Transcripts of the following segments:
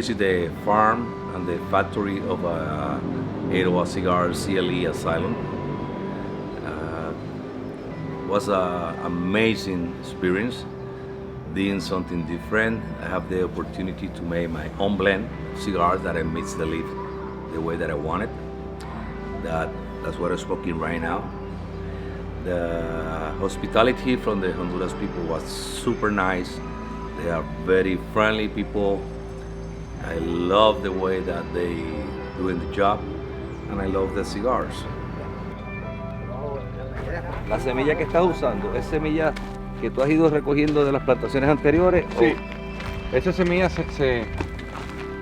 visit the farm and the factory of Eiroa Cigars CLE Asylum. Was an amazing experience, doing something different. I have the opportunity to make my own blend cigars that I mix the leaf the way that I want it. That's what I'm smoking right now. The hospitality from the Honduras people was super nice. They are very friendly people. I love the way that they doing the job, and I love the cigars. La semilla que estás usando, ¿es semilla que tú has ido recogiendo de las plantaciones anteriores? Sí, esas semillas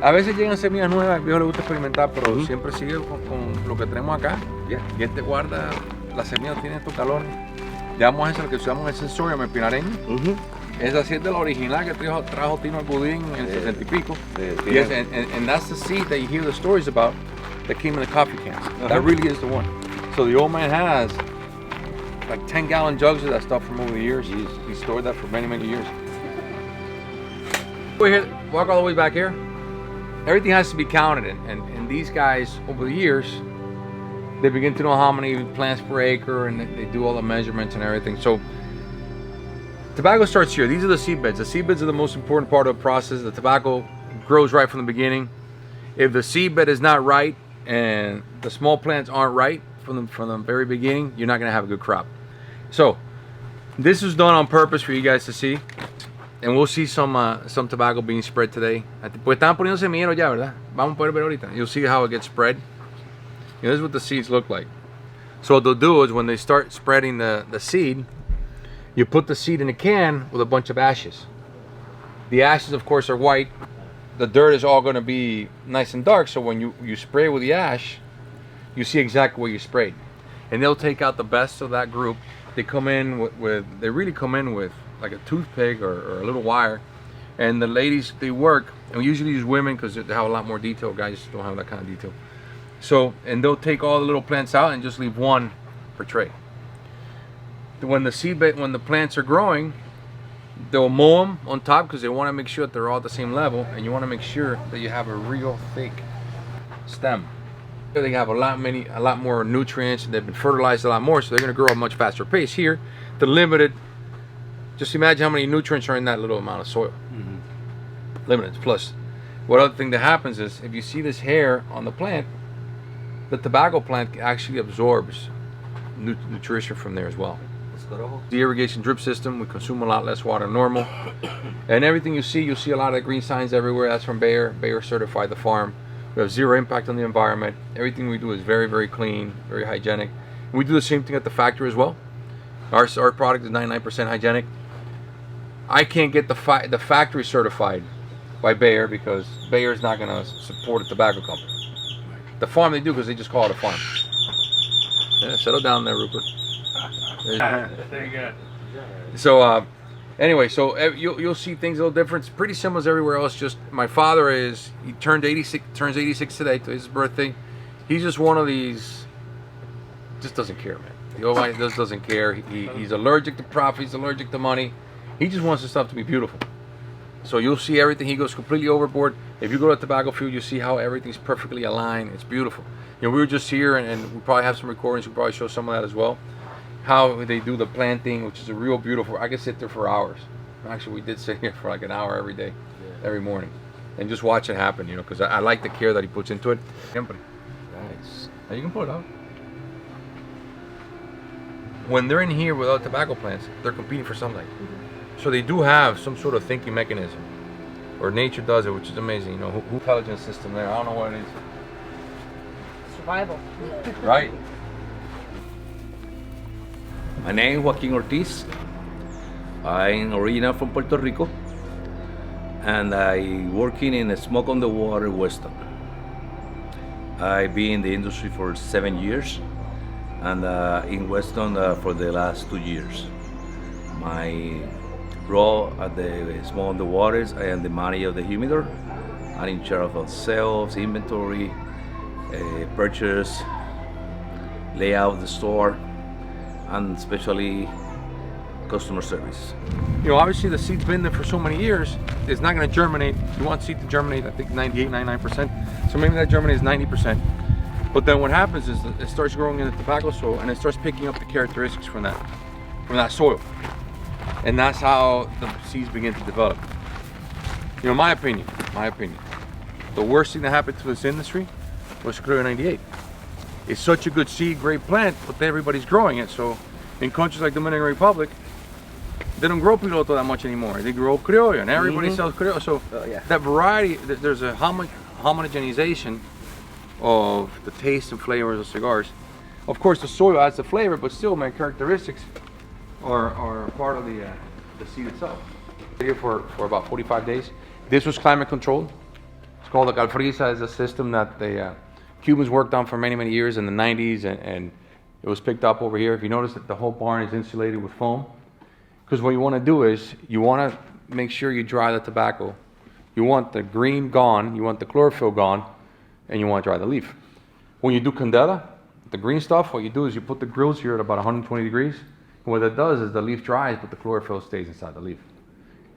a veces llegan semillas nuevas, al viejo le gusta experimentar, pero siempre sigue con lo que tenemos acá. Y este guarda, las semillas tienen estos talones. Llamamos a eso lo que usamos en el sensorium, el pinareño. Esa sí es de la original que trajo Tino al Budín en el 60 y pico. Yes, and that's the seed that you hear the stories about that came in the coffee cans. That really is the one. So the old man has like 10-gallon jugs of that stuff from over the years. He stored that for many, many years. Walk all the way back here. Everything has to be counted, and these guys, over the years, they begin to know how many plants per acre, and they do all the measurements and everything. So tobacco starts here. These are the seed beds. The seed beds are the most important part of the process. The tobacco grows right from the beginning. If the seed bed is not right and the small plants aren't right from the very beginning, you're not going to have a good crop. So this was done on purpose for you guys to see, and we'll see some tobacco being spread today. Pues están poniendo semilleros ya, ¿verdad? Vamos a poder ver ahorita. You'll see how it gets spread. This is what the seeds look like. So what they'll do is when they start spreading the seed, you put the seed in a can with a bunch of ashes. The ashes, of course, are white. The dirt is all going to be nice and dark, so when you spray with the ash, you see exactly what you sprayed. And they'll take out the best of that group. They come in they really come in with like a toothpick or a little wire. And the ladies, they work, and we usually use women because they have a lot more detail. Guys don't have that kind of detail. So, and they'll take all the little plants out and just leave one per tray. When the plants are growing, they'll mow them on top because they want to make sure that they're all at the same level, and you want to make sure that you have a real thick stem. They have a lot more nutrients, and they've been fertilized a lot more, so they're going to grow at a much faster pace. Here, the limited, just imagine how many nutrients are in that little amount of soil. Limited. Plus, what other thing that happens is, if you see this hair on the plant, the tobacco plant actually absorbs nutrition from there as well. The irrigation drip system, we consume a lot less water than normal. And everything you'll see a lot of green signs everywhere. That's from Bayer. Bayer certified the farm. We have zero impact on the environment. Everything we do is very, very clean, very hygienic. And we do the same thing at the factory as well. Our product is 99% hygienic. I can't get the factory certified by Bayer because Bayer is not going to support a tobacco company. The farm they do because they just call it a farm. Yeah, settle down there, Rupert. Very good. So anyway, so you'll see things a little different. It's pretty similar as everywhere else. Just my father he turns 86 today. Today's his birthday. He's just one of these. Just doesn't care, man. The old guy just doesn't care. He's allergic to profit. He's allergic to money. He just wants the stuff to be beautiful. So you'll see everything. He goes completely overboard. If you go to a tobacco field, you see how everything's perfectly aligned. It's beautiful. You know, we were just here, and we probably have some recordings. We'll probably show some of that as well. How they do the planting, which is a real beautiful. I could sit there for hours. Actually, we did sit here for like an hour every day, every morning, and just watch it happen. You know, because I like the care that he puts into it. Nice. Now you can pull it out. When they're in here without tobacco plants, they're competing for sunlight. So they do have some sort of thinking mechanism, or nature does it, which is amazing. You know, who intelligence system there? I don't know what it is. Survival. Right. My name is Joaquin Ortiz. I'm original from Puerto Rico, and I working in a smoke on the water Weston. I've been in the industry for 7 years, and in Weston for the last 2 years. My role at the smoke on the waters, I am the manager of the humidor. I'm in charge of sales, inventory, purchase, layout of the store, and especially customer service. You know, obviously the seed's been there for so many years, it's not going to germinate. You want seed to germinate, I think 98, 99%. So maybe that germinates 90%. But then what happens is it starts growing in the tobacco soil and it starts picking up the characteristics from that soil. And that's how the seeds begin to develop. You know, my opinion, the worst thing that happened to this industry was Criollo 98. It's such a good seed, great plant, but everybody's growing it. So in countries like Dominican Republic, they don't grow Piloto that much anymore. They grow Criollo, and everybody sells Criollo. So that variety, there's a homogenization of the taste and flavors of cigars. Of course, the soil adds the flavor, but still, my characteristics are part of the seed itself. Here for about 45 days. This was climate controlled. It's called the Calfrisa. It's a system that the Cubans worked on for many years in the 90s, and it was picked up over here. If you notice that the whole barn is insulated with foam, because what you want to do is you want to make sure you dry the tobacco. You want the green gone, you want the chlorophyll gone, and you want to dry the leaf. When you do candela, the green stuff, what you do is you put the grills here at about 120 degrees. And what that does is the leaf dries, but the chlorophyll stays inside the leaf.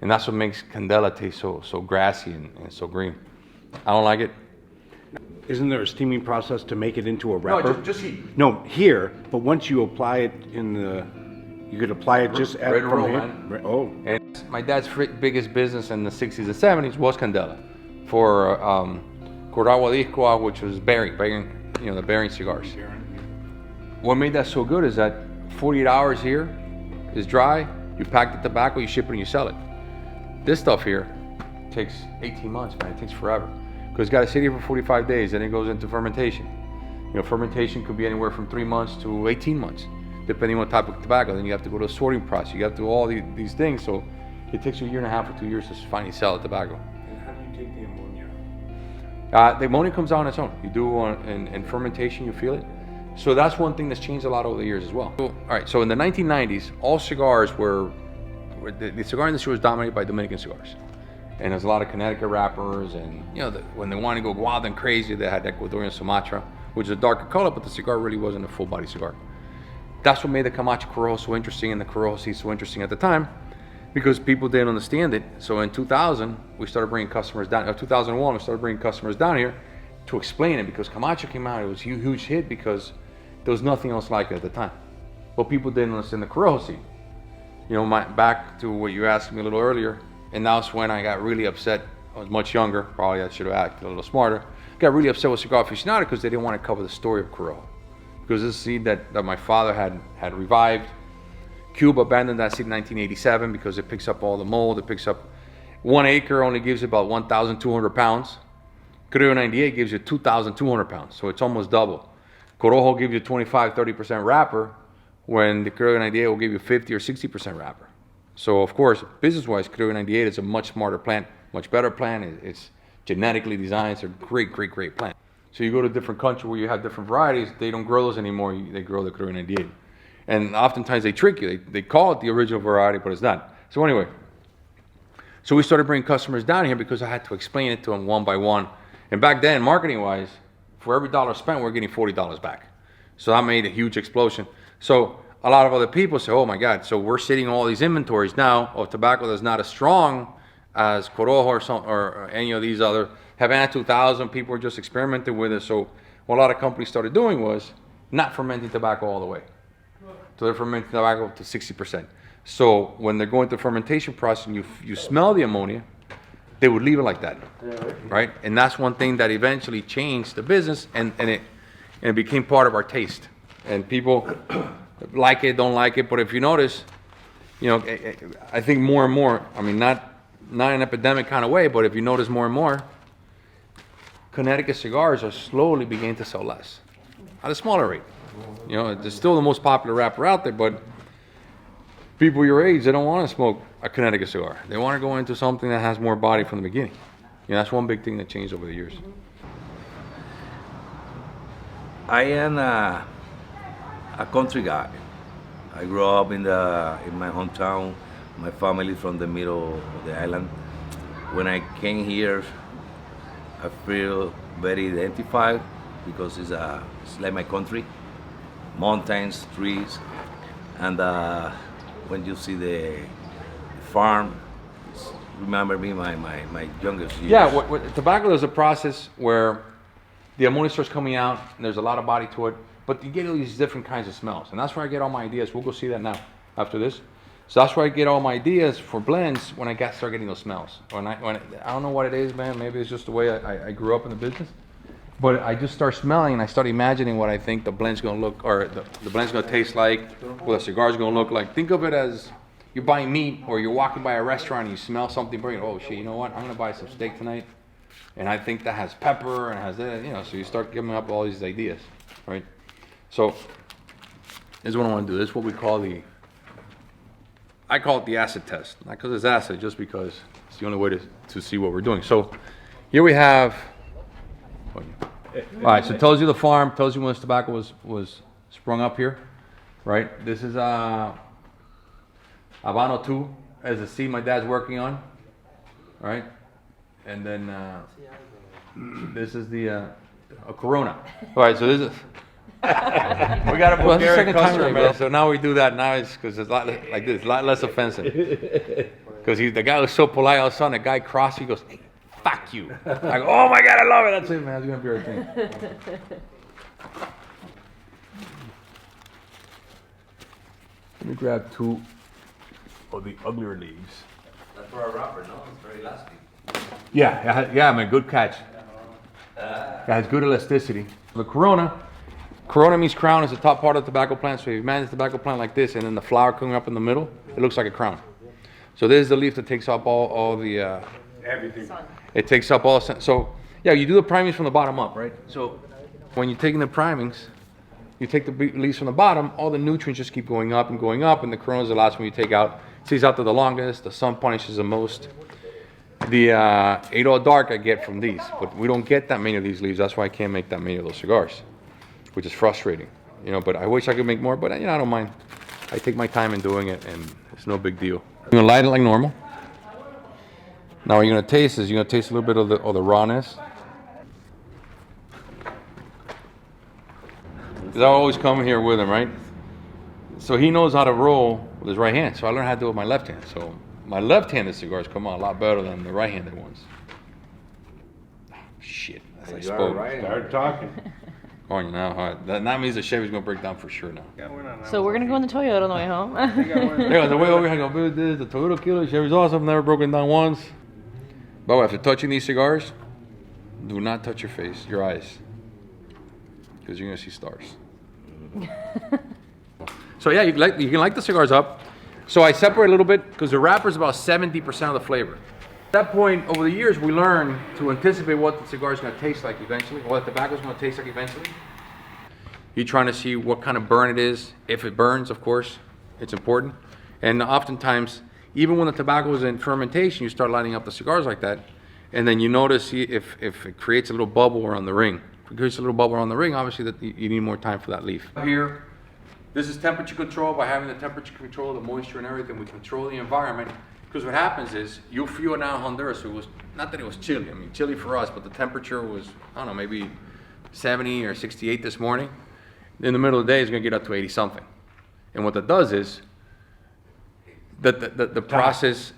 And that's what makes candela taste so grassy and so green. I don't like it. Isn't there a steaming process to make it into a wrapper? No, just heat. No, here, but once you apply it you could apply it just Ready to from roll, here? man. Oh. And my dad's biggest business in the 60s and 70s was candela for Coragua Discoa, which was bearing, you know, the bearing cigars. What made that so good is that 48 hours here is dry, you pack the tobacco, you ship it and you sell it. This stuff here takes 18 months, man, it takes forever. Because it's got to sit here for 45 days, then it goes into fermentation. You know, fermentation could be anywhere from 3 months to 18 months, depending on what type of tobacco. Then you have to go to a sorting process, you have to do all these things, so it takes you a year and a half or 2 years to finally sell the tobacco. And how do you take the ammonia? The ammonia comes out on its own. You do in fermentation, you feel it. So that's one thing that's changed a lot over the years as well. All right, so in the 1990s, all cigars the cigar industry was dominated by Dominican cigars. And there's a lot of Connecticut wrappers, and you know, when they wanted to go wild and crazy, they had Ecuadorian Sumatra, which is a darker color, but the cigar really wasn't a full body cigar. That's what made the Camacho Corojo so interesting and the Corojo seed so interesting at the time, because people didn't understand it. So in 2000, we started bringing customers down. 2001, we started bringing customers down here to explain it, because Camacho came out, it was a huge hit because there was nothing else like it at the time. But people didn't understand the Corojo seed. You know, back to what you asked me a little earlier, and that's when I got really upset. I was much younger, probably I should have acted a little smarter. Got really upset with Cigar Aficionado because they didn't want to cover the story of Corojo. Because this seed that my father had revived. Cuba abandoned that seed in 1987 because it picks up all the mold. It picks up 1 acre, only gives about 1,200 pounds. Criollo 98 gives you 2,200 pounds, so it's almost double. Corojo gives you 25-30% wrapper, when the Criollo 98 will give you 50 or 60% wrapper. So of course, business-wise, Criollo 98 is a much smarter plant, much better plant. It's genetically designed. It's a great plant. So you go to a different country where you have different varieties, they don't grow those anymore. They grow the Criollo 98. And oftentimes they trick you. They call it the original variety, but it's not. So anyway, so we started bringing customers down here because I had to explain it to them one by one. And back then, marketing-wise, for every dollar spent, we're getting $40 back. So that made a huge explosion. So a lot of other people say, oh my God, so we're sitting on all these inventories now of tobacco that's not as strong as Corojo or any of these other Havana 2000. People were just experimenting with it. So what a lot of companies started doing was not fermenting tobacco all the way. So they're fermenting tobacco to 60%. So when they're going through the fermentation process and you smell the ammonia, they would leave it like that, right? And that's one thing that eventually changed the business, and it became part of our taste. And people like it, don't like it, but if you notice, you know, I think more and more, I mean, not in an epidemic kind of way, but if you notice more and more, Connecticut cigars are slowly beginning to sell less at a smaller rate. You know, it's still the most popular wrapper out there, but people your age, they don't want to smoke a Connecticut cigar. They want to go into something that has more body from the beginning. You know, that's one big thing that changed over the years. I am a country guy. I grew up in my hometown. My family from the middle of the island. When I came here, I feel very identified because it's like my country. Mountains, trees, and when you see the farm, remember me my youngest years. Yeah, what tobacco is a process where the ammonia starts coming out, and there's a lot of body to it, but you get all these different kinds of smells, and that's where I get all my ideas. We'll go see that now after this. So that's where I get all my ideas for blends when I start getting those smells. I don't know what it is, man. Maybe it's just the way I grew up in the business. But I just start smelling and I start imagining what I think the blend's gonna look, or the blend's gonna taste like, what the cigar's gonna look like. Think of it as you're buying meat, or you're walking by a restaurant and you smell something burning. Oh shit, you know what? I'm gonna buy some steak tonight, and I think that has pepper and has that, you know. So you start giving up all these ideas, right? So this is what I want to do. This is what we call I call it the acid test. Not because it's acid, just because it's the only way to see what we're doing. So here we have. All right, so it tells you the farm, tells you when this tobacco was sprung up here, right? This is Habano 2 as a seed my dad's working on, right? And then this is the a Corona. All right, so this is. We got a Bulgarian customer, man. So now we do that now, it's because it's a lot like this, a lot less offensive. Because the guy was so polite, all of a sudden the guy crossed, he goes, "Hey, fuck you." I go, "Oh my God, I love it." That's it, man. That's gonna be our thing. Let me grab 2 of the uglier leaves. That's for a wrapper, no? It's very elastic. Yeah, man, good catch. It has good elasticity. The Corona means crown, is the top part of the tobacco plant. So if you manage the tobacco plant like this, and then the flower coming up in the middle, it looks like a crown. So this is the leaf that takes up all the Everything. it takes up all. So yeah, you do the primings from the bottom up, right? So when you're taking the primings, you take the leaves from the bottom, all the nutrients just keep going up, and the Corona is the last one you take out. It stays out to the longest. The sun punishes the most. The Eiroa dark I get from these, but we don't get that many of these leaves. That's why I can't make that many of those cigars, which is frustrating, you know. But I wish I could make more, but you know, I don't mind. I take my time in doing it, and it's no big deal. You're gonna light it like normal. Now what you're gonna taste is you're gonna taste a little bit of the rawness. Because I always come here with him, right? So he knows how to roll with his right hand. So I learned how to do it with my left hand. So my left-handed cigars come out a lot better than the right-handed ones. Oh, shit, as I spoke. Start talking. Oh, you know, that means the Chevy's gonna break down for sure now. So we're gonna go in the Toyota on the way home. Yeah, the way over here, I go, "Build this, the Toyota killer, Chevy's awesome, never broken down once." But after touching these cigars, do not touch your face, your eyes, because you're gonna see stars. So yeah, you can light the cigars up. So I separate a little bit because the wrapper is about 70% of the flavor. At that point, over the years, we learn to anticipate what the cigar is going to taste like eventually, what the tobacco is going to taste like eventually. You're trying to see what kind of burn it is. If it burns, of course, it's important. And oftentimes, even when the tobacco is in fermentation, you start lighting up the cigars like that, and then you notice if it creates a little bubble around the ring. If it creates a little bubble around the ring, obviously that you need more time for that leaf. Here, this is temperature control. By having the temperature control, the moisture and everything, we control the environment. Because what happens is, you'll feel it now in Honduras. It was, not that it was chilly, I mean, chilly for us, but the temperature was, I don't know, maybe 70 or 68 this morning. In the middle of the day, it's gonna get up to 80 something. And what that does is, the process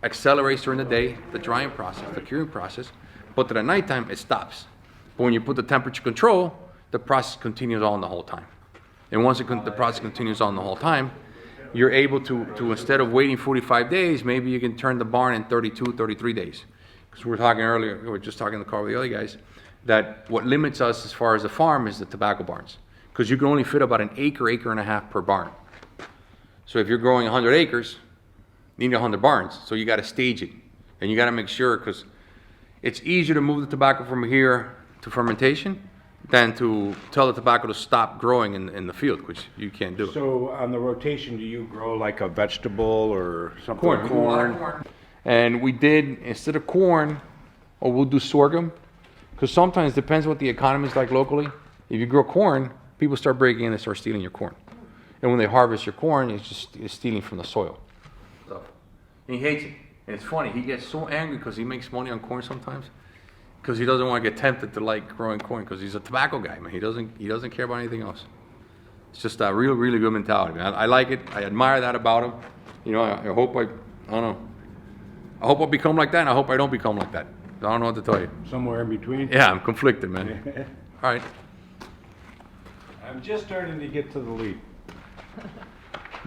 accelerates during the day, the drying process, the curing process, but at nighttime, it stops. But when you put the temperature control, the process continues on the whole time. And once the process continues on the whole time, you're able to instead of waiting 45 days, maybe you can turn the barn in 32, 33 days. Because we were talking earlier, we were just talking in the car with the other guys, that what limits us as far as the farm is the tobacco barns. Because you can only fit about an acre and a half per barn. So if you're growing 100 acres, you need 100 barns. So you got to stage it. And you got to make sure, because it's easier to move the tobacco from here to fermentation than to tell the tobacco to stop growing in the field, which you can't do. So on the rotation, do you grow like a vegetable or something? Corn. And we did, instead of corn, or we'll do sorghum, because sometimes it depends what the economy is like locally. If you grow corn, people start breaking in and start stealing your corn. And when they harvest your corn, it's stealing from the soil. And he hates it. And it's funny, he gets so angry because he makes money on corn sometimes, because he doesn't want to get tempted to like growing corn, because he's a tobacco guy, man. He doesn't care about anything else. It's just a really, really good mentality, man. I like it. I admire that about him. You know, I hope I don't know. I hope I become like that, and I hope I don't become like that. I don't know what to tell you. Somewhere in between? Yeah, I'm conflicted, man. All right. I'm just starting to get to the lead.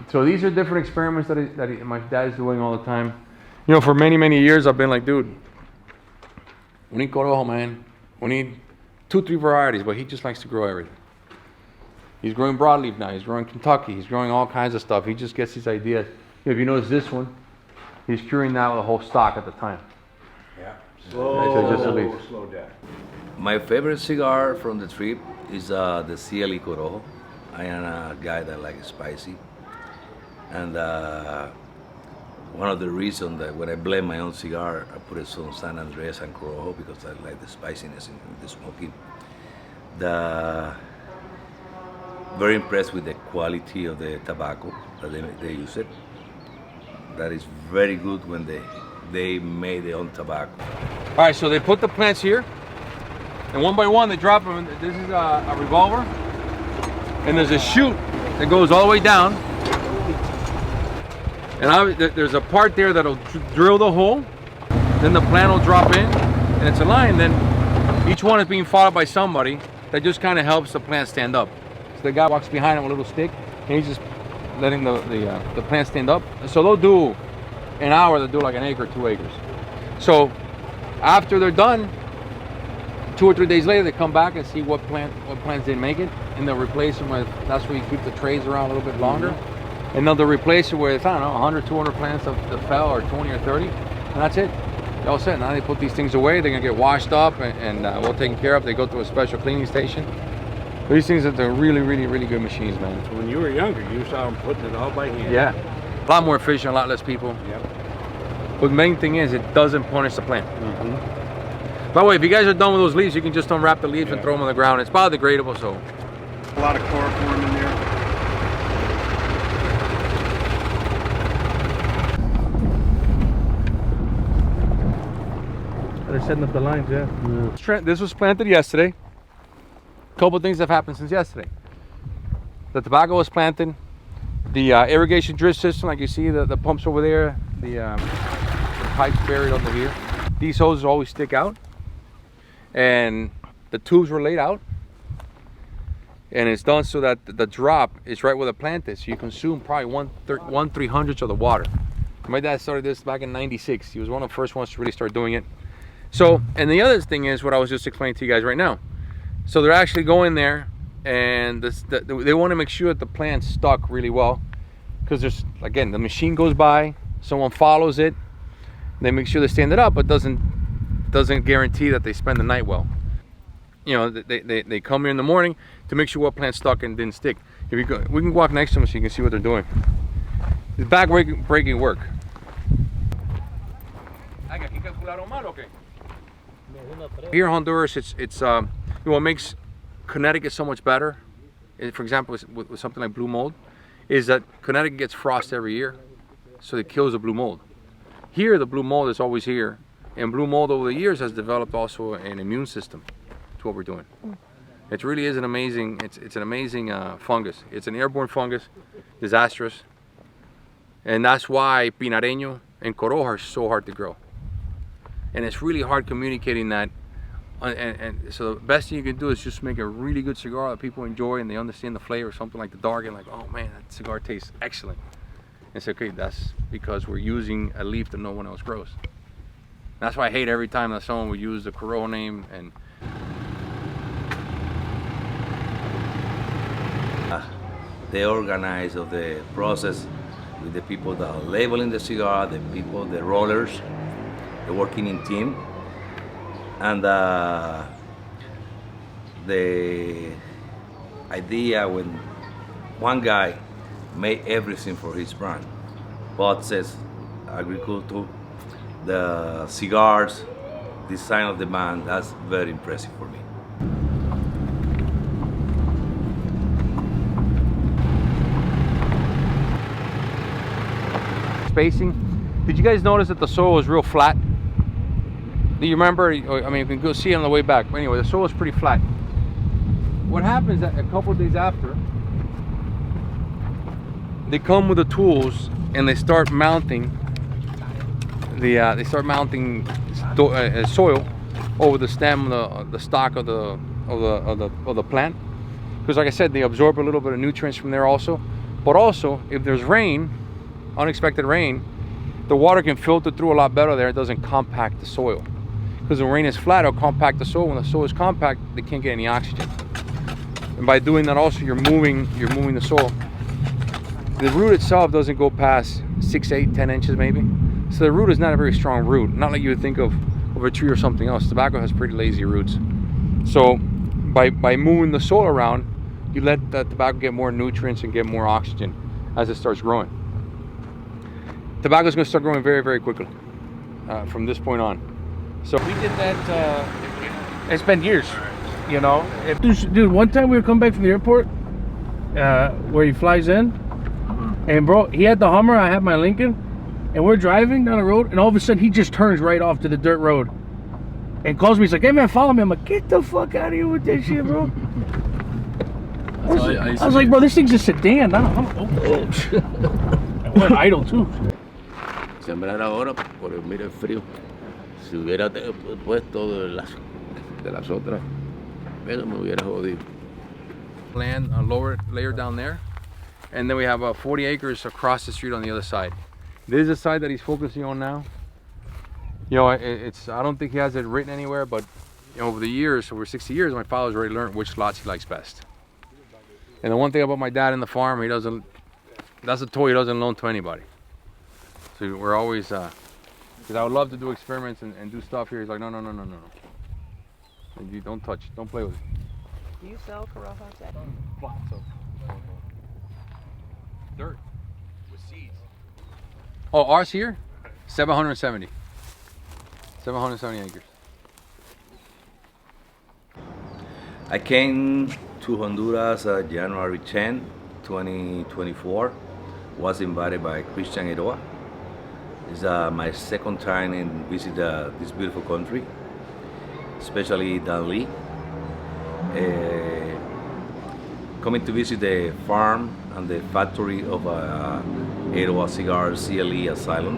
So these are different experiments that my dad's doing all the time. You know, for many, many years, I've been like, dude, we need Corojo, man. We need 2-3 varieties, but he just likes to grow everything. He's growing broadleaf now. He's growing Kentucky. He's growing all kinds of stuff. He just gets these ideas. If you notice this one, he's curing that with a whole stock at the time. Yeah. Slow down. My favorite cigar from the trip is the CLE Corojo. I am a guy that likes spicy. And one of the reasons that when I blend my own cigar, I put some San Andres and Corojo because I like the spiciness in the smoking. Very impressed with the quality of the tobacco that they use it. That is very good when they made their own tobacco. All right, so they put the plants here, and one by one they drop them. This is a revolver, and there's a chute that goes all the way down. And there's a part there that'll drill the hole. Then the plant will drop in, and it's a line. Then each one is being followed by somebody that just kind of helps the plant stand up. So the guy walks behind him with a little stick, and he's just letting the plant stand up. So they'll do an hour. They'll do like an acre, 2 acres. So after they're done, 2 or 3 days later, they come back and see what plants didn't make it, and they'll replace them with. That's where you keep the trays around a little bit longer. And then they'll replace it with, I don't know, 100, 200 plants that fell, or 20 or 30, and that's it. They're all set. Now they put these things away. They're gonna get washed up and well taken care of. They go to a special cleaning station. But these things are really, really, really good machines, man. When you were younger, you saw them putting it all by hand. Yeah, a lot more efficient, a lot less people. Yep. But the main thing is, it doesn't punish the plant. By the way, if you guys are done with those leaves, you can just unwrap the leaves and throw them on the ground. It's biodegradable, so. A lot of chloroform in there. They're setting up the lines, yeah. This was planted yesterday. A couple of things have happened since yesterday. The tobacco was planted. The irrigation drip system, like you see, the pumps over there, the pipes buried under here. These hoses always stick out, and the tubes were laid out, and it's done so that the drop is right where the plant is. So you consume probably 1/300th of the water. My dad started this back in '96. He was one of the first ones to really start doing it. So, and the other thing is what I was just explaining to you guys right now. So they're actually going there, and they want to make sure that the plant's stuck really well, because there's, again, the machine goes by, someone follows it, they make sure they stand it up, but doesn't guarantee that they spend the night well. You know, they come here in the morning to make sure what plant's stuck and didn't stick. If you go, we can walk next to them so you can see what they're doing. It's back-breaking work. Here in Honduras, it's what makes Connecticut so much better, for example, with something like blue mold, is that Connecticut gets frost every year, so it kills the blue mold. Here, the blue mold is always here, and blue mold over the years has developed also an immune system to what we're doing. It really is an amazing, it's an amazing fungus. It's an airborne fungus, disastrous, and that's why Pinareño and Corojo are so hard to grow. And it's really hard communicating that. And so the best thing you can do is just make a really good cigar that people enjoy and they understand the flavor, something like the dark, and like, oh man, that cigar tastes excellent. And say, okay, that's because we're using a leaf that no one else grows. That's why I hate every time that someone would use the Corojo name and they organize of the process with the people that are labeling the cigar, the people, the rollers, the working in team, and the idea when one guy made everything for his brand, boxes, agriculture, the cigars, design of the band, that's very impressive for me. spacing. Did you guys notice that the soil was real flat? Do you remember? I mean, you can go see it on the way back. But anyway, the soil was pretty flat. What happens that a couple of days after, they come with the tools and they start mounting soil over the stem, the stalk of the plant. Because like I said, they absorb a little bit of nutrients from there also. But also, if there's rain, unexpected rain, the water can filter through a lot better there. It doesn't compact the soil. Because when rain is flat, it'll compact the soil. When the soil is compact, they can't get any oxygen. And by doing that also, you're moving the soil. The root itself doesn't go past 6, 8, 10 inches maybe. So the root is not a very strong root. Not like you would think of a tree or something else. Tobacco has pretty lazy roots. So by moving the soil around, you let the tobacco get more nutrients and get more oxygen as it starts growing. Tobacco is going to start growing very, very quickly from this point on. So We did that, it's been years, you know. Dude, one time we were coming back from the airport, where he flies in, and bro, he had the Hummer, I had my Lincoln, and we're driving down the road, and all of a sudden he just turns right off to the dirt road and calls me. He's like, "Hey man, follow me." I'm like, "Get the fuck out of here with that shit, bro." I was like, "Bro, this thing's a sedan." I went idle too. Sembrar ahora, porque mira el frío. Si hubiera puesto de las otras, pero me hubiera jodido. land, a lower layer down there, and then we have 40 acres across the street on the other side. This is the side that he's focusing on now. You know, it's I don't think he has it written anywhere, but you know, over the years, over 60 years, my father's already learned which lots he likes best. And the one thing about my dad in the farm, he doesn't, that's a toy he doesn't loan to anybody. So we're always, because I would love to do experiments and do stuff here. He's like, no. You don't touch it, don't play with it. Do you sell Corojas at Dirt with seeds. Oh, ours here, 770 acres. I came to Honduras January 10, 2024. Was invited by Christian Eiroa. It's my second time in visit this beautiful country, especially Danlí. Coming to visit the farm and the factory of Eiroa Cigars CLE Asylum.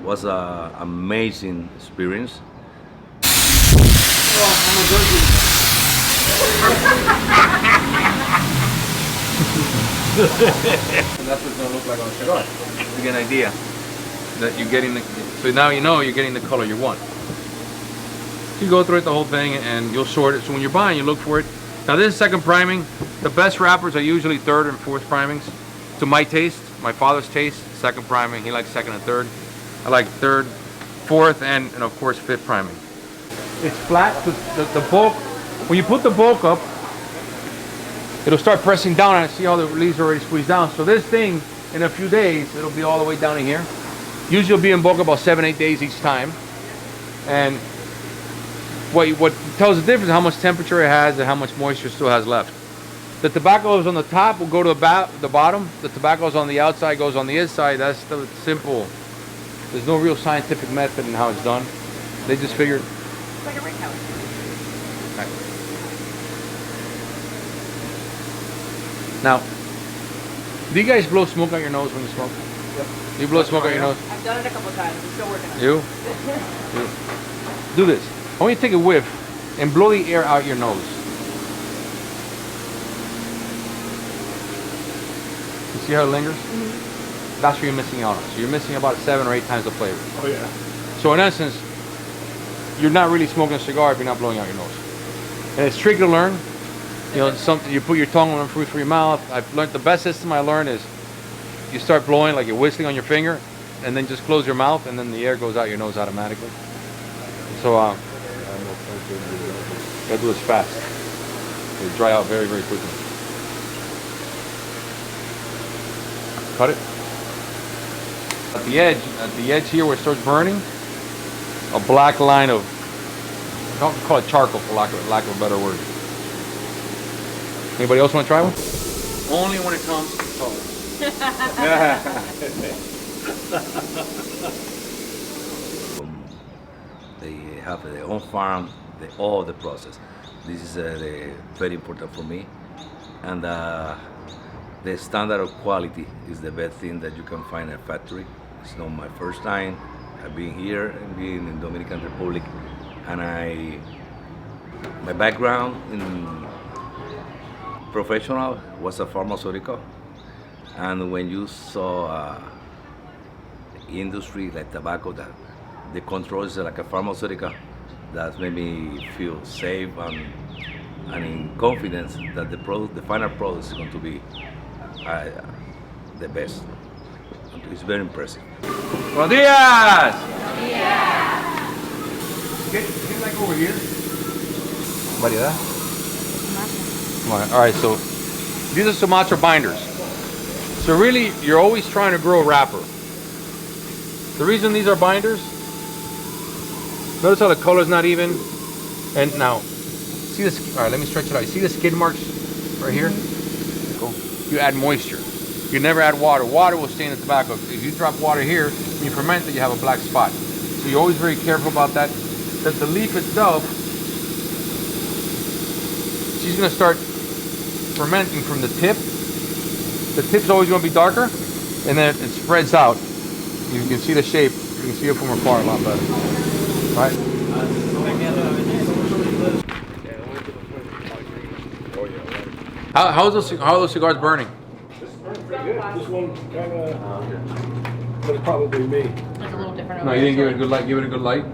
Was an amazing experience. And that's what it's gonna look like on a cigar. You get an idea that you're getting the, so now you know you're getting the color you want. You go through it the whole thing and you'll sort it. So when you're buying, you look for it. Now this is second priming. The best wrappers are usually third and fourth primings. To my taste, my father's taste, second priming. He likes second and third. I like third, fourth, and of course fifth priming. It's flat. The bulk, when you put the bulk up, it'll start pressing down and see how the leaves are already squeezed down. So this thing, in a few days, it'll be all the way down to here. Usually it'll be in bulk about 7-8 days each time. And what tells the difference is how much temperature it has and how much moisture still has left. The tobacco is on the top will go to the bottom. The tobacco is on the outside, goes on the inside. That's the simple. There's no real scientific method in how it's done. They just figured. It's like a ring house. Right. Now, do you guys blow smoke out your nose when you smoke? Yep. You blow smoke out your nose? I've done it a couple times. I'm still working on it. You? Do this. I want you to take a whiff and blow the air out your nose. You see how it lingers? Mm-hmm. That's what you're missing out on. So you're missing about 7 or 8 times the flavor. Oh yeah. So in essence, you're not really smoking a cigar if you're not blowing out your nose. And it's tricky to learn. You know, something you put your tongue on through your mouth. I've learned the best system I learned is you start blowing like you're whistling on your finger, and then just close your mouth, and then the air goes out your nose automatically. So gotta do this fast. It'll dry out very, very quickly. Cut it. At the edge here where it starts burning, a black line of, don't call it charcoal for lack of a better word. Anybody else want to try one? Only when it comes to color. They have their own farm, all the process. This is very important for me, and the standard of quality is the best thing that you can find at a factory. It's not my first time. I've been here and been in Dominican Republic, and my background in professional was a pharmaceutical. And when you saw industry like tobacco, that the controls like a pharmaceutical, that made me feel safe and in confidence that the final product is going to be the best. It's very impressive. Buenos días! Get like over here. Variedad. All right, so these are Sumatra binders. So really, you're always trying to grow a wrapper. The reason these are binders, notice how the color's not even. And now, see this, all right, let me stretch it out. You see the skid marks right here? Cool. You add moisture. You never add water. Water will stain the tobacco. If you drop water here, you ferment it, you have a black spot. So you're always very careful about that. That the leaf itself, she's gonna start fermenting from the tip. The tip's always gonna be darker, and then it spreads out. You can see the shape. You can see it from afar a lot better. Right? How are those cigars burning? This one kind of, but it's probably me. Like a little different. No, you didn't give it a good light. Give it a good light.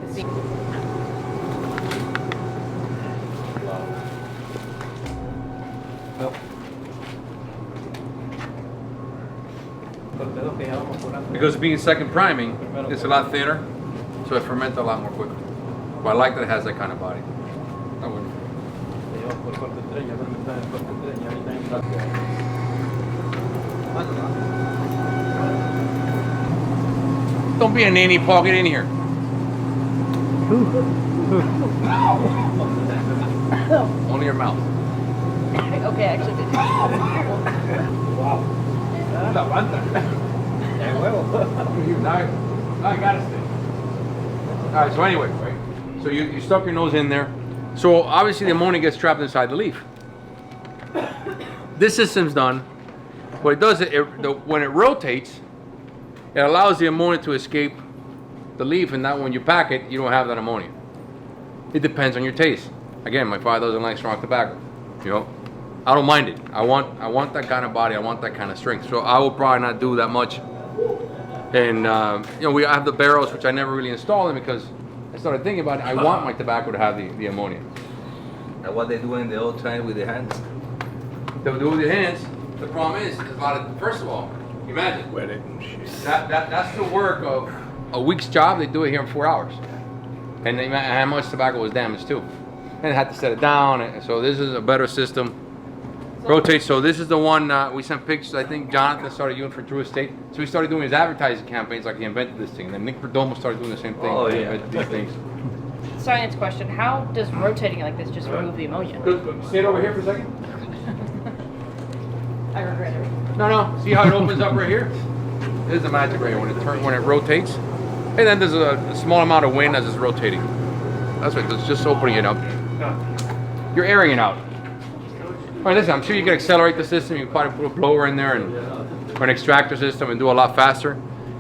Because being second priming, it's a lot thinner, so it ferments a lot more quickly. But I like that it has that kind of body. I wouldn't. Don't be a nanny, Paul. Get in here. Only your mouth. Okay, actually. Now I gotta stay. All right. So anyway, right? So you stuck your nose in there. So obviously the ammonia gets trapped inside the leaf. This system's done. What it does, when it rotates, it allows the ammonia to escape the leaf, and now when you pack it, you don't have that ammonia. It depends on your taste. Again, my father doesn't like strong tobacco. You know, I don't mind it. I want that kind of body. I want that kind of strength. So I will probably not do that much. And you know, we have the barrels, which I never really installed them because I started thinking about it. I want my tobacco to have the ammonia. And what they do in the old time with the hands? They'll do it with your hands. The problem is a lot of, first of all, imagine. Wet it and shit. That's the work of a week's job. They do it here in 4 hours. And how much tobacco was damaged too. And they had to set it down. And so this is a better system. Rotate. So this is the one we sent pictures. I think Jonathan started using for True Estate. So he started doing his advertising campaigns like he invented this thing. And then Nick Perdomo started doing the same thing. Oh, He yeah. invented these things. Science question: how does rotating like this just remove the ammonia? Stay over here for a second. I regret it. No. See how it opens up right here? This is the magic right here when it rotates. And then there's a small amount of wind as it's rotating. That's what it's just opening it up. You're airing it out. All right, listen, I'm sure you can accelerate the system. You can probably put a blower in there or an extractor system and do a lot faster.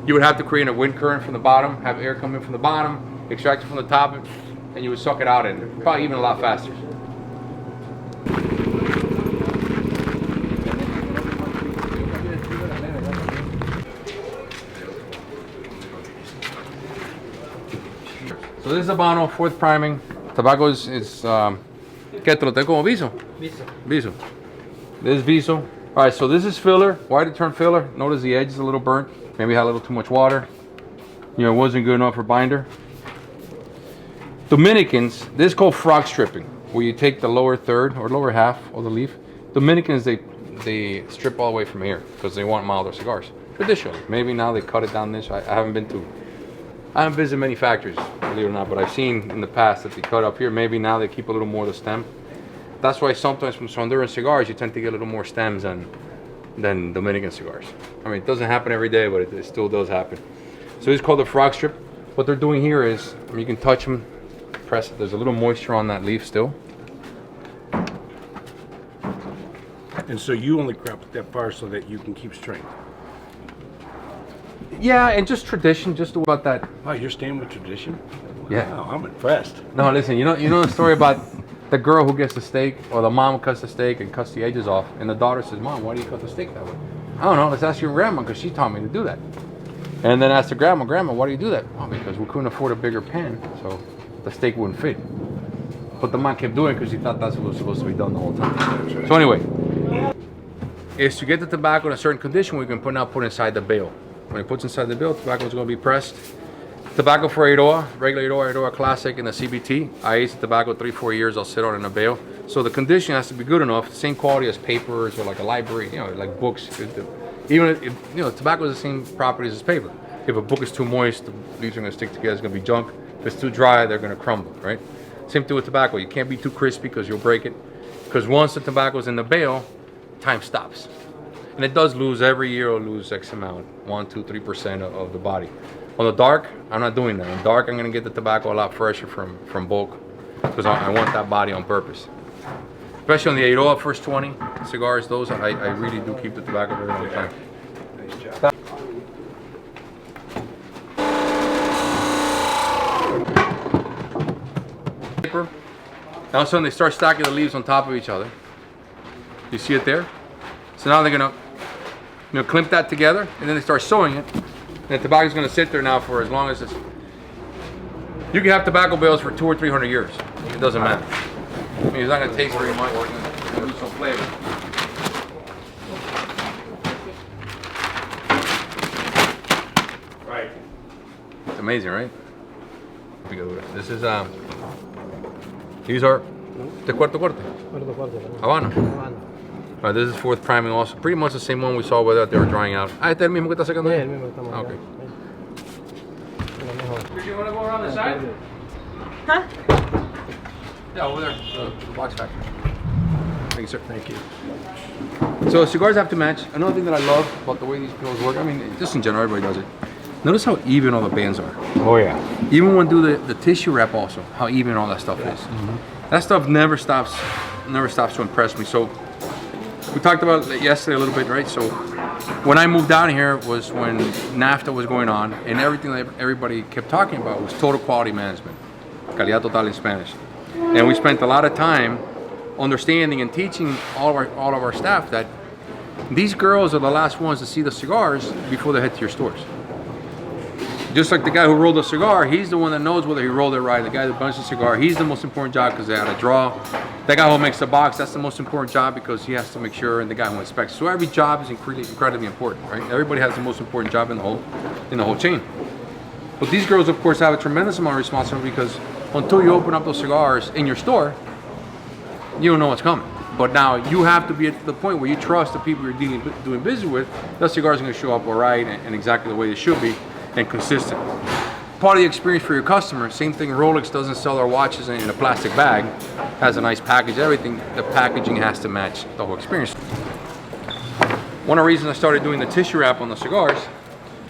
You would have to create a wind current from the bottom, have air come in from the bottom, extract it from the top, and you would suck it out and probably even a lot faster. So this is Habano, fourth priming. Tobacco is ¿qué te lo tengo como viso? Viso. This is viso. All right, so this is filler. Why did it turn filler? Notice the edge is a little burnt. Maybe had a little too much water. You know, it wasn't good enough for binder. Dominicans, this is called frog stripping, where you take the lower third or lower half of the leaf. Dominicans, they strip all the way from here because they want milder cigars. Traditionally, maybe now they cut it down this. I haven't visited many factories, believe it or not, but I've seen in the past that they cut up here. Maybe now they keep a little more of the stem. That's why sometimes from Honduran cigars, you tend to get a little more stems than Dominican cigars. I mean, it doesn't happen every day, but it still does happen. So it's called the frog strip. What they're doing here is, I mean, you can touch them, press it. There's a little moisture on that leaf still. And so you only crop that far so that you can keep strength. Yeah, and just tradition, just about that. Wow, you're staying with tradition? Yeah. Wow, I'm impressed. No, listen, you know the story about the girl who gets the steak, or the mom cuts the steak and cuts the edges off, and the daughter says, "Mom, why do you cut the steak that way?" "I don't know, let's ask your grandma, because she taught me to do that." And then ask the grandma, "Grandma, why do you do that?" "Oh, because we couldn't afford a bigger pan, so the steak wouldn't fit." But the mom kept doing it because she thought that's what was supposed to be done the whole time. So anyway, is to get the tobacco in a certain condition, we can put inside the bale. When it puts inside the bale, tobacco is going to be pressed. Tobacco for Eiroa, regular Eiroa Classic, and the CBT. I aged the tobacco 3-4 years. I'll sit on in a bale. So the condition has to be good enough, same quality as papers or like a library, like books. Even if, tobacco has the same properties as paper. If a book is too moist, the leaves are going to stick together. It's going to be junk. If it's too dry, they're going to crumble, right? Same thing with tobacco. You can't be too crispy because you'll break it. Because once the tobacco is in the bale, time stops. And it does lose every year. It'll lose X amount, 1, 2, 3% of the body. On the dark, I'm not doing that. On dark, I'm going to get the tobacco a lot fresher from bulk because I want that body on purpose. Especially on the Eiroa First 20 cigars, those I really do keep the tobacco very long time. Nice job. Paper. Now all of a sudden they start stacking the leaves on top of each other. You see it there? So now they're gonna clamp that together, and then they start sewing it. And the tobacco's gonna sit there now for as long as it's. You can have tobacco bales for 200 or 300 years. It doesn't matter. I mean, it's not gonna taste very much. It's gonna lose some flavor. Right. It's amazing, right? This is these are the cuarto corte. Habano. Right, this is fourth priming also. Pretty much the same one we saw whether they were drying out. Ah, este es el mismo que está sacando. el mismo que estamos Okay. Do you want to go around the side? Huh? Yeah, over there, the box factory. Thank you, sir. Thank you. So cigars have to match. Another thing that I love about the way these pills work, I mean, just in general, everybody does it. Notice how even all the bands are. Oh yeah. Even when do the tissue wrap also, how even all that stuff is. That stuff never stops to impress me. So we talked about it yesterday a little bit, right? So when I moved down here was when NAFTA was going on, and everything that everybody kept talking about was total quality management, calidad total in Spanish. And we spent a lot of time understanding and teaching all of our staff that these girls are the last ones to see the cigars before they head to your stores. Just like the guy who rolled the cigar, he's the one that knows whether he rolled it right. The guy that bunched the cigar, he's the most important job because they had a draw. The guy who makes the box, that's the most important job because he has to make sure, and the guy who inspects. So every job is incredibly important, right? Everybody has the most important job in the whole chain. But these girls, of course, have a tremendous amount of responsibility because until you open up those cigars in your store, you don't know what's coming. But now you have to be at the point where you trust the people you're doing business with. The cigars are going to show up all right and exactly the way they should be. And consistent. Part of the experience for your customer, same thing, Rolex doesn't sell their watches in a plastic bag, has a nice package, everything, the packaging has to match the whole experience. One of the reasons I started doing the tissue wrap on the cigars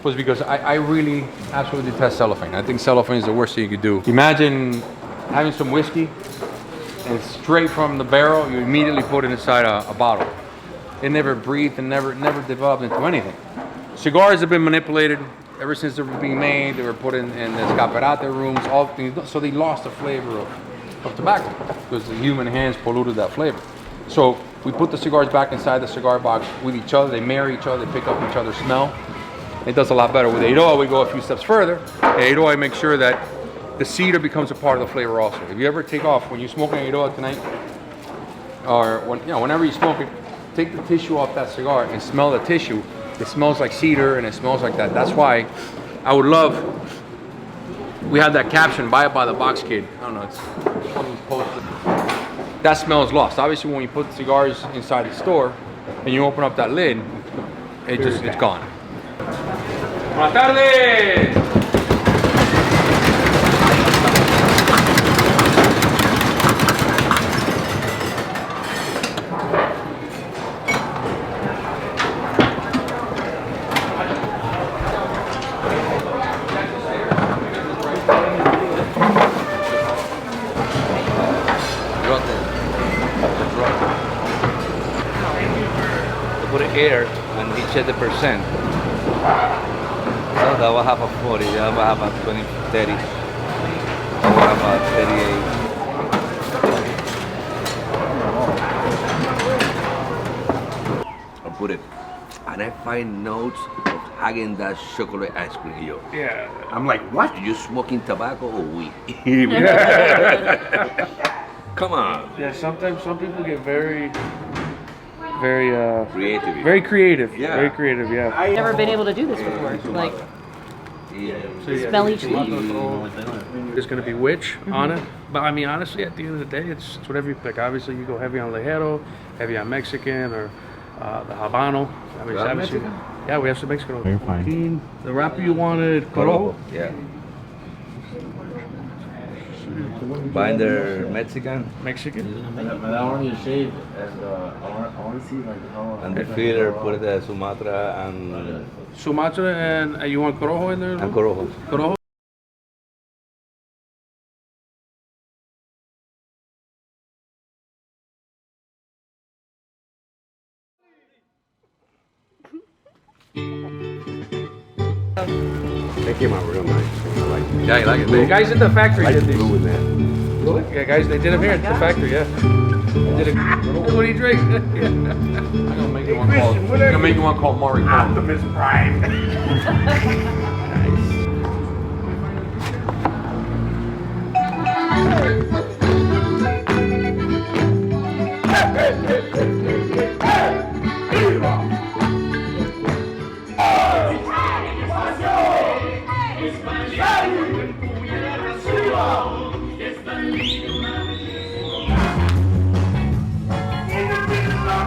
was because I really absolutely detest cellophane. I think cellophane is the worst thing you could do. Imagine having some whiskey and straight from the barrel, you immediately put it inside a bottle. It never breathed and never developed into anything. Cigars have been manipulated ever since they were being made. They were put in the escaparate rooms, all things, so they lost the flavor of tobacco because the human hands polluted that flavor. So we put the cigars back inside the cigar box with each other. They marry each other. They pick up each other's smell. It does a lot better. With Eiroa, we go a few steps further. Eiroa makes sure that the cedar becomes a part of the flavor also. If you ever take off when you're smoking Eiroa tonight, or whenever you smoke it, take the tissue off that cigar and smell the tissue. It smells like cedar and it smells like that. That's why I would love, we had that caption, buy it by the box kid. I don't know, it's posted. That smell is lost. Obviously when you put cigars inside the store and you open up that lid, it's gone. Buenas tardes! air and he checked the percent. So that will have a 40, that will have a 20, 30, that will have a 38. I'll put it. And I find notes of Häagen-Dazs chocolate ice cream. Yo, Yeah. I'm like, what? you smoking tobacco or weed? Come on. Yeah, sometimes some people get very Creative. very creative. Yeah. Very creative, yeah. Never been able to do this before. Like, smell each leaf. There's gonna be witch on it. But I mean, honestly, at the end of the day, it's whatever you pick. Obviously, you go heavy on Lejero, heavy on Mexican, or the Habano. I mean, You have obviously, Mexican? yeah, we have some Mexican. Very fine. Joaquin, the wrapper you wanted, Corojo. Yeah. Binder Mexican Mexican. But I want you to shave, and I want to see like how. and the filler put it at Sumatra and Sumatra, and you want Corojo in there? Corojo. Corojo. They came out real nice. I like it. Yeah, you like it. The guys at the factory I did like these. blue in that. Really? Yeah, guys, they did them here at the factory. Yeah. They did it. What do you drink? Yeah. I'm gonna make you one called. I'm gonna make you one called Maury. Optimus Prime.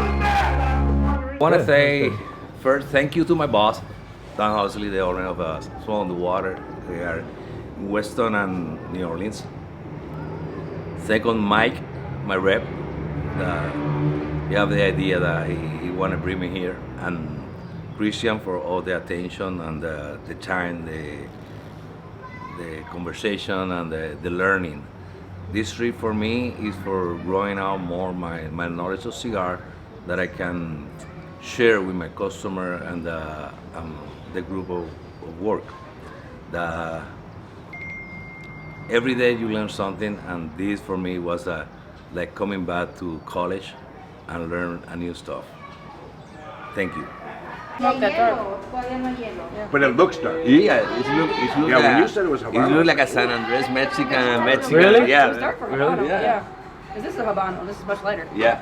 I want to say first thank you to my boss, Don Housley, the owner of Small on the Water. We are in Weston and New Orleans. Second, Mike, my rep. He have the idea that he want to bring me here, and Christian for all the attention and the time, the conversation and the learning. This trip for me is for growing out more my knowledge of cigar that I can share with my customer and the group of work. Every day you learn something, and this for me was like coming back to college and learn a new stuff. Thank you. Not that dark. But it looks dark. Yeah, it look Yeah, when you said it was it Habano. look like a San Andres Mexican. Really? It Yeah. was dark for Really? Habano. Yeah. Yeah. Because this is a Habano. This is much lighter. Yeah.